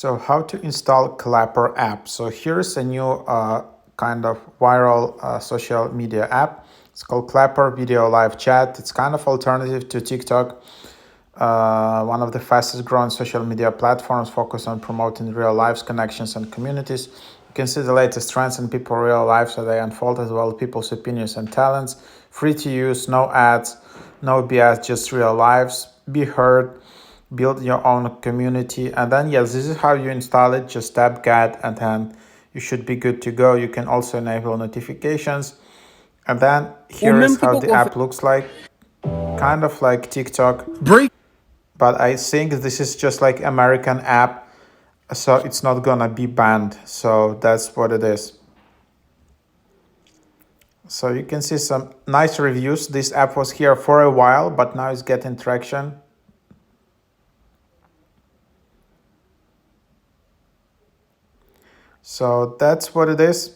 So how to install Clapper app. So here's a new kind of viral social media app. It's called Clapper Video Live Chat. It's kind of alternative to TikTok, one of the fastest growing social media platforms focused on promoting real lives, connections, and communities. You can see the latest trends in people's real lives as they unfold, as well as people's opinions and talents. Free to use, no ads, no BS, just real lives. Be heard, build your own community, and then yes, this is how you install it. Just tap get, and then you should be good to go. You can also enable notifications, and then here is how ومنطقه the وفي app looks like, kind of like TikTok, بريك but I think this is just like American app, so it's not gonna be banned. So that's what it is. So you can see some nice reviews. This app was here for a while, but now it's getting traction. So that's what it is.